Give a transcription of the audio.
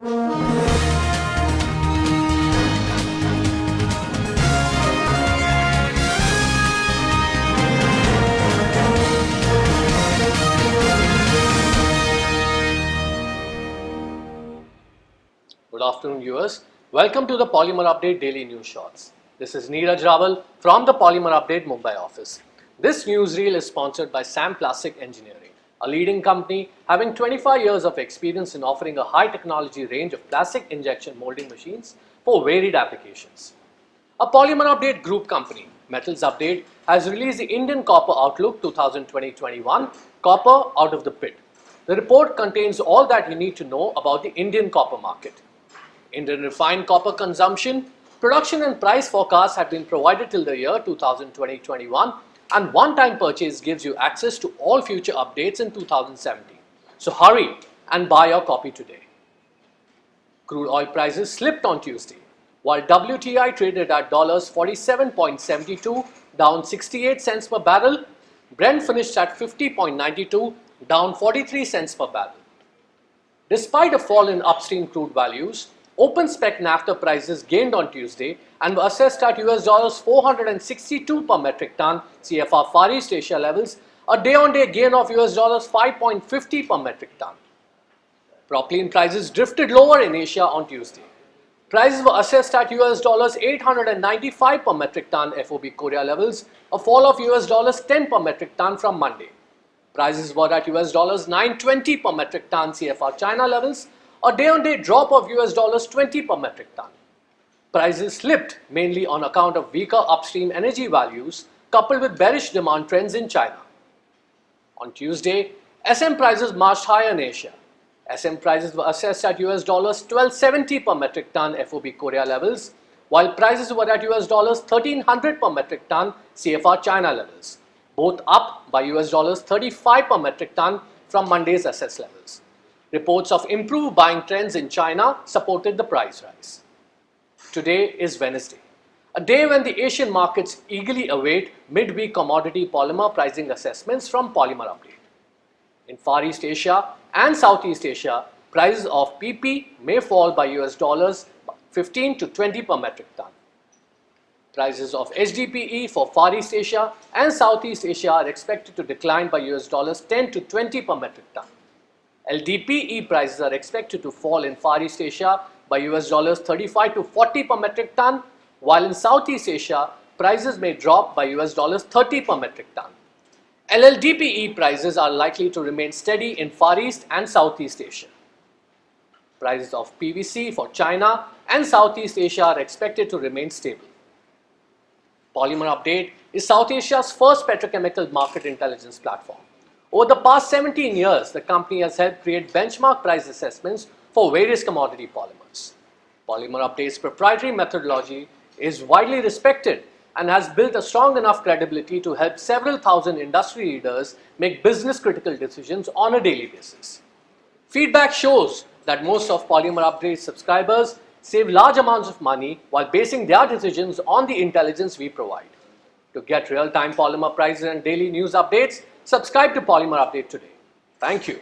Good afternoon, viewers. Welcome to the Polymer Update Daily News Shorts. This is Neeraj Rawal from the Polymer Update Mumbai office. This newsreel is sponsored by Sam Plastic Engineering, a leading company having 25 years of experience in offering a high-technology range of plastic injection molding machines for varied applications. A Polymer Update group company, Metals Update, has released the Indian Copper Outlook 2020-21, Copper Out of the Pit. The report contains all that you need to know about the Indian copper market. Indian refined copper consumption, production and price forecasts have been provided till the year 2020-21, and one-time purchase gives you access to all future updates in 2017. So hurry and buy your copy today. Crude oil prices slipped on Tuesday. While WTI traded at $47.72, down 68 cents per barrel, Brent finished at $50.92, down 43 cents per barrel. Despite a fall in upstream crude values, open spec naphtha prices gained on Tuesday and were assessed at $462 per metric ton CFR Far East Asia levels, a day-on-day gain of $5.50 per metric ton. Propylene prices drifted lower in Asia on Tuesday. Prices were assessed at $895 per metric ton FOB Korea levels, a fall of $10 per metric ton from Monday. Prices were at $920 per metric ton CFR China levels, a day-on-day drop of $20 per metric ton. Prices slipped mainly on account of weaker upstream energy values coupled with bearish demand trends in China. On Tuesday, SM prices marched higher in Asia. SM prices were assessed at $1270 per metric ton FOB Korea levels, while prices were at $1300 per metric ton CFR China levels, both up by $35 per metric ton from Monday's SS levels. Reports of improved buying trends in China supported the price rise. Today is Wednesday, a day when the Asian markets eagerly await mid-week commodity polymer pricing assessments from Polymer Update. In Far East Asia and Southeast Asia, prices of PP may fall by $15 to 20 per metric ton. Prices of HDPE for Far East Asia and Southeast Asia are expected to decline by $10 to 20 per metric ton. LDPE prices are expected to fall in Far East Asia by $35 to 40 per metric ton, while in Southeast Asia, prices may drop by $30 per metric ton. LLDPE prices are likely to remain steady in Far East and Southeast Asia. Prices of PVC for China and Southeast Asia are expected to remain stable. Polymer Update is South Asia's first petrochemical market intelligence platform. Over the past 17 years, the company has helped create benchmark price assessments for various commodity polymers. Polymer Update's proprietary methodology is widely respected and has built a strong enough credibility to help several thousand industry leaders make business-critical decisions on a daily basis. Feedback shows that most of Polymer Update's subscribers save large amounts of money while basing their decisions on the intelligence we provide. To get real-time polymer prices and daily news updates, subscribe to Polymer Update today. Thank you.